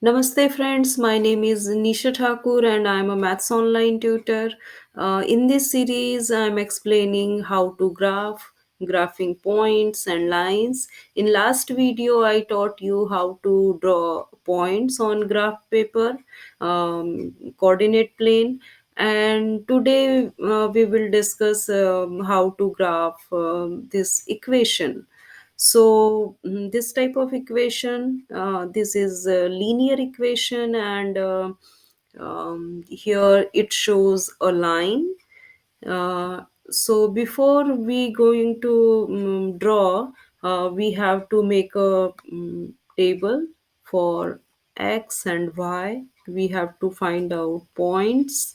Namaste, friends. My name is Nisha Thakur, and I'm a maths online tutor. In this series, I'm explaining how to graphing points and lines. In last video, I taught you how to draw points on graph paper, coordinate plane, and today we will discuss how to graph this equation. So this type of equation, this is a linear equation, and here it shows a line. So before we going to draw, we have to make a table for x and y. We have to find out points,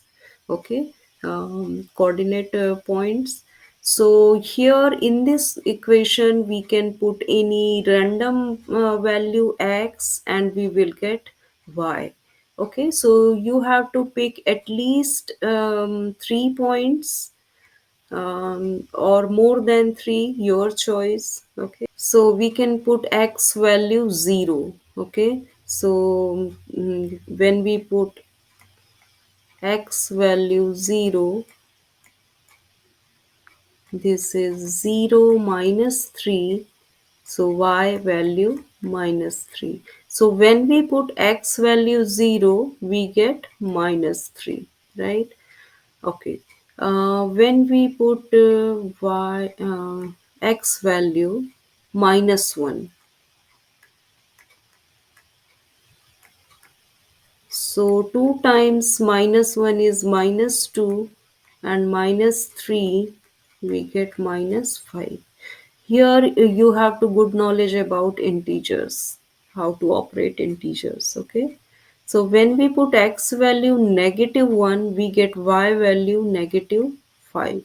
okay, coordinate points. So here in this equation, we can put any random value x and we will get y. Okay, so you have to pick at least 3 points, or more than three, your choice. Okay, so we can put x value 0. Okay, so when we put x value 0, this is 0 minus 3, so y value minus 3. So when we put x value 0, we get minus 3, right? Okay. When we put x value minus 1, so 2 times minus 1 is minus 2, and minus 3 we get minus 5. Here you have to good knowledge about integers, how to operate integers, okay? So when we put x value negative 1, we get y value negative 5.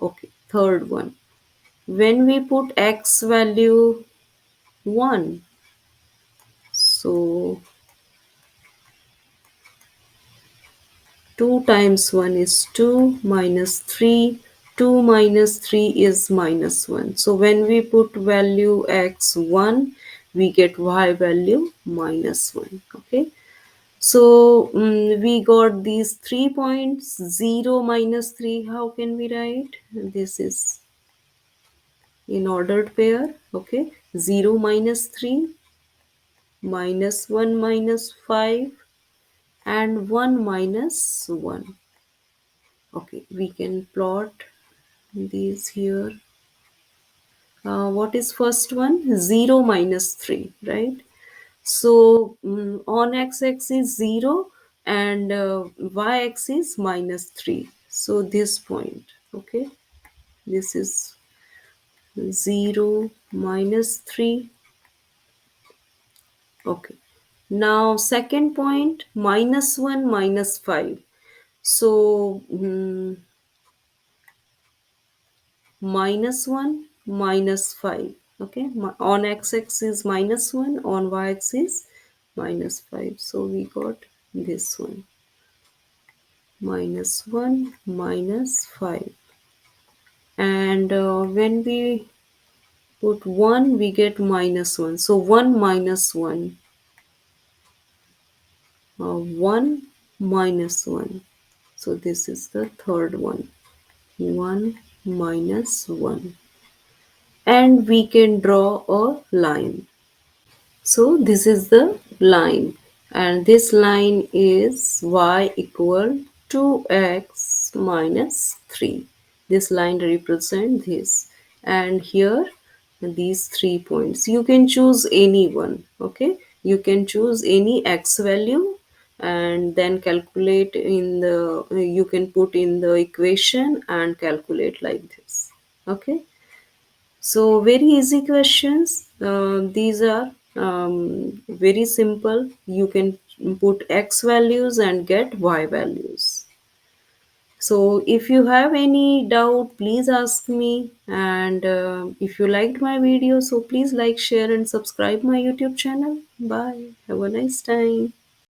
Okay, third one. When we put x value 1, so 2 times 1 is 2 minus 3. 2 minus 3 is minus 1. So when we put value x 1, we get y value minus 1. Okay. So we got these 3 points. 0 minus 3. How can we write? This is in ordered pair. Okay. 0 minus 3, minus 1 minus 5, and 1 minus 1. Okay, we can plot these here. What is first one? 0 minus 3, right? So on x-axis 0, and y-axis minus 3. So this point, okay, this is 0 minus 3. Okay. Now second point, minus 1 minus 5. So minus 1 minus 5. Okay, on x-axis minus 1, on y-axis minus 5. So we got this one, minus 1 minus 5. And when we put 1, we get minus 1. So 1 minus 1, 1 minus 1. So this is the third one, 1 minus 1. And we can draw a line. So this is the line, and this line is y equal to x minus 3. This line represents this, and here these 3 points. You can choose any one, okay? You can choose any x value and then calculate in the, you can put in the equation and calculate like this, okay? So very easy questions. These are very simple. You can put x values and get y values. So if you have any doubt, please ask me. And if you liked my video, so please like, share, and subscribe my YouTube channel. Bye. Have a nice time.